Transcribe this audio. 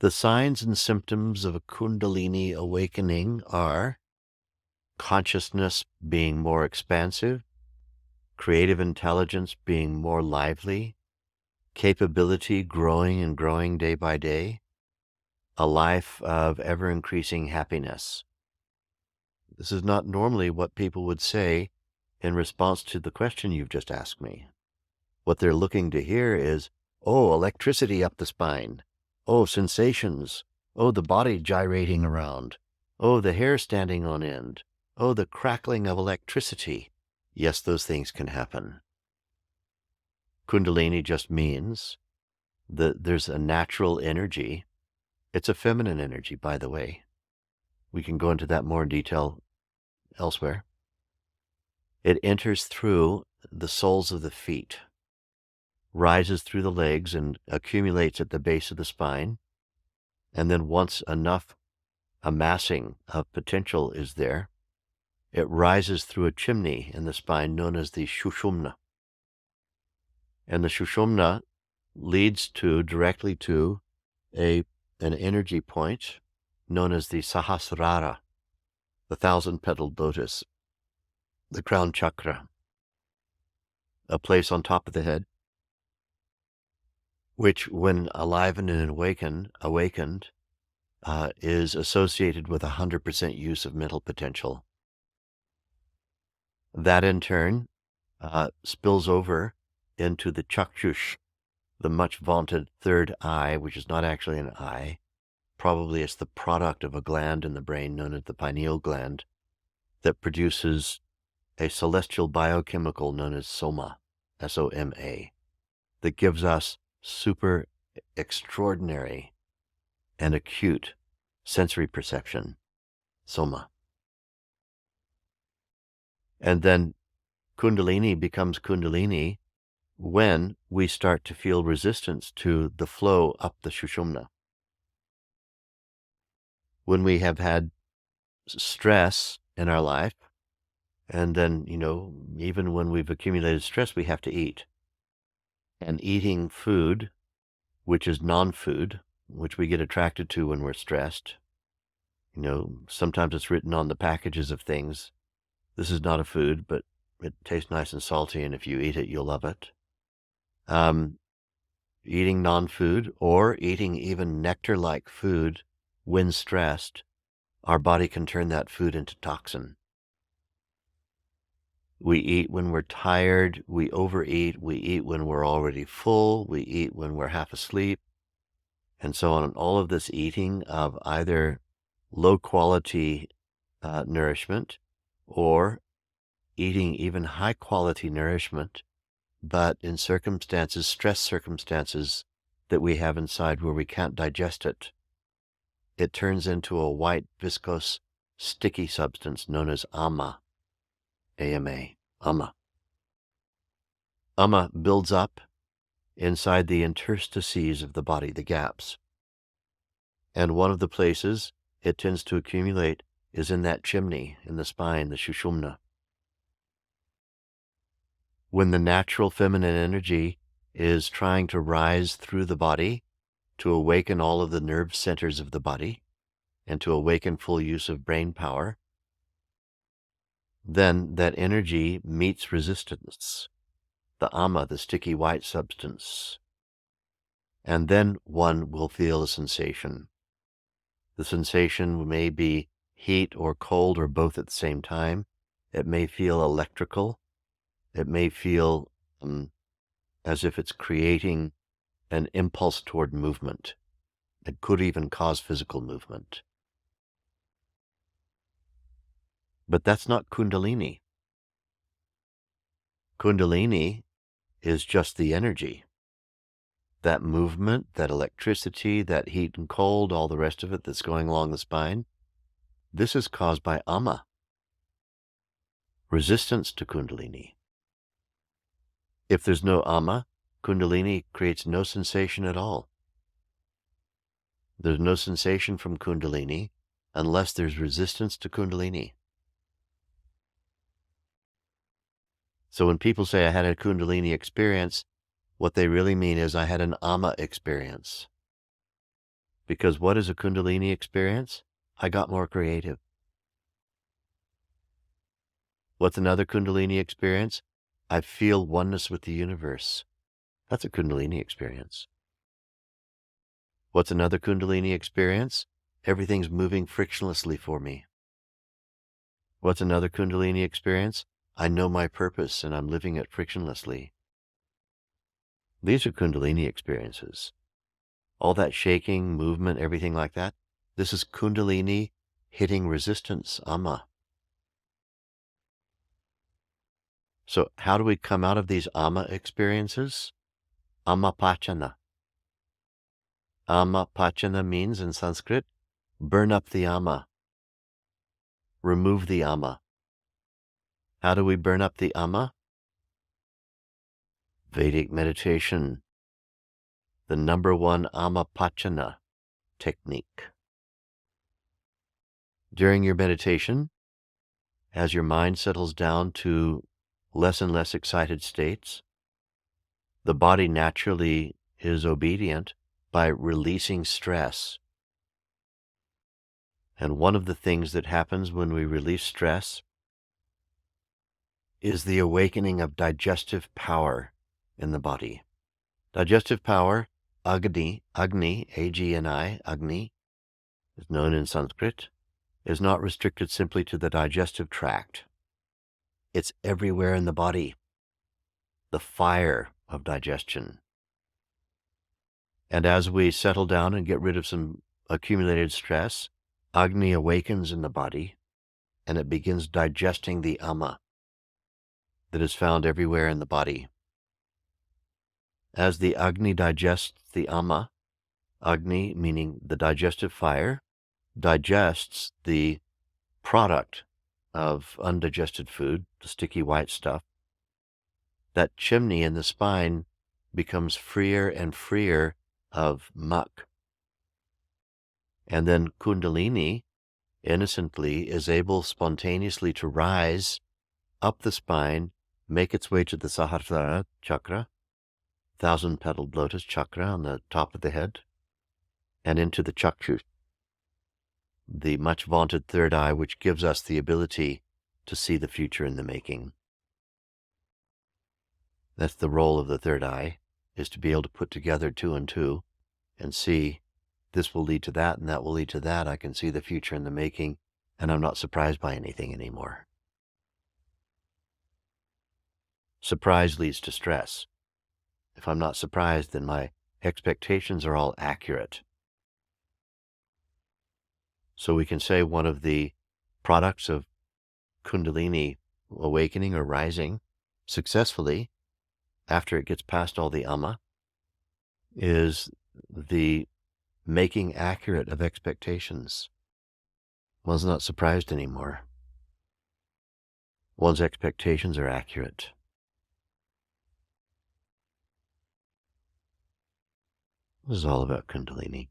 The signs and symptoms of a Kundalini awakening are consciousness being more expansive, creative intelligence being more lively, capability growing and growing day by day, a life of ever-increasing happiness. This is not normally what people would say in response to the question you've just asked me. What they're looking to hear is, oh, electricity up the spine. Oh, sensations. Oh, the body gyrating around. Oh, the hair standing on end. Oh, the crackling of electricity. Yes, those things can happen. Kundalini just means that there's a natural energy. It's a feminine energy, by the way. We can go into that more in detail elsewhere. It enters through the soles of the feet, rises through the legs and accumulates at the base of the spine. And then once enough amassing of potential is there, it rises through a chimney in the spine known as the Sushumna. And the Sushumna leads directly to an energy point known as the Sahasrara, the thousand-petaled lotus, the crown chakra, a place on top of the head, which when alivened and awakened, is associated with 100% use of mental potential. That in turn spills over into the chakshush, the much vaunted third eye, which is not actually an eye. Probably it's the product of a gland in the brain known as the pineal gland that produces a celestial biochemical known as soma, S-O-M-A, that gives us super extraordinary and acute sensory perception, soma. And then Kundalini becomes Kundalini when we start to feel resistance to the flow up the Sushumna. When we have had stress in our life, and then, even when we've accumulated stress, we have to eat. And eating food, which is non-food, which we get attracted to when we're stressed. Sometimes it's written on the packages of things, this is not a food, but it tastes nice and salty, and if you eat it, you'll love it. Eating non-food or eating even nectar-like food when stressed, our body can turn that food into toxin. We eat when we're tired, we overeat, we eat when we're already full, we eat when we're half asleep, and so on. And all of this eating of either low-quality nourishment or eating even high-quality nourishment, but in stress circumstances that we have inside where we can't digest it, it turns into a white, viscose, sticky substance known as ama, A-M-A, ama. Ama builds up inside the interstices of the body, the gaps. And one of the places it tends to accumulate is in that chimney in the spine, the Sushumna. When the natural feminine energy is trying to rise through the body to awaken all of the nerve centers of the body and to awaken full use of brain power, then that energy meets resistance, the ama, the sticky white substance. And then one will feel a sensation. The sensation may be heat or cold or both at the same time. It may feel electrical. It may feel as if it's creating an impulse toward movement. It could even cause physical movement. But that's not Kundalini. Kundalini is just the energy. That movement, that electricity, that heat and cold, all the rest of it that's going along the spine, this is caused by ama, resistance to Kundalini. If there's no ama, Kundalini creates no sensation at all. There's no sensation from Kundalini unless there's resistance to Kundalini. So when people say I had a Kundalini experience, what they really mean is I had an ama experience. Because what is a Kundalini experience? I got more creative. What's another Kundalini experience? I feel oneness with the universe. That's a Kundalini experience. What's another Kundalini experience? Everything's moving frictionlessly for me. What's another Kundalini experience? I know my purpose and I'm living it frictionlessly. These are Kundalini experiences. All that shaking, movement, everything like that, this is Kundalini hitting resistance, Amma. So how do we come out of these Amma experiences? Amma Pachana. Amma Pachana means in Sanskrit, burn up the Amma. Remove the Amma. How do we burn up the Amma? Vedic meditation. The number one Amma Pachana technique. During your meditation, as your mind settles down to less and less excited states, the body naturally is obedient by releasing stress. And one of the things that happens when we release stress is the awakening of digestive power in the body. Digestive power, Agni, A-G-N-I, Agni, is known in Sanskrit, is not restricted simply to the digestive tract. It's everywhere in the body. The fire of digestion. And as we settle down and get rid of some accumulated stress, Agni awakens in the body and it begins digesting the Amma that is found everywhere in the body. As the Agni digests the Amma, Agni meaning the digestive fire, digests the product of undigested food, the sticky white stuff, that chimney in the spine becomes freer and freer of muck. And then Kundalini, innocently, is able spontaneously to rise up the spine, make its way to the Sahasrara chakra, thousand-petaled lotus chakra on the top of the head, and into the Chakshu, the much vaunted third eye, which gives us the ability to see the future in the making. That's the role of the third eye, is to be able to put together two and two and see this will lead to that and that will lead to that. I can see the future in the making and I'm not surprised by anything anymore. Surprise leads to stress. If I'm not surprised, then my expectations are all accurate. So we can say one of the products of Kundalini awakening or rising successfully after it gets past all the Amma is the making accurate of expectations. One's not surprised anymore. One's expectations are accurate. This is all about Kundalini.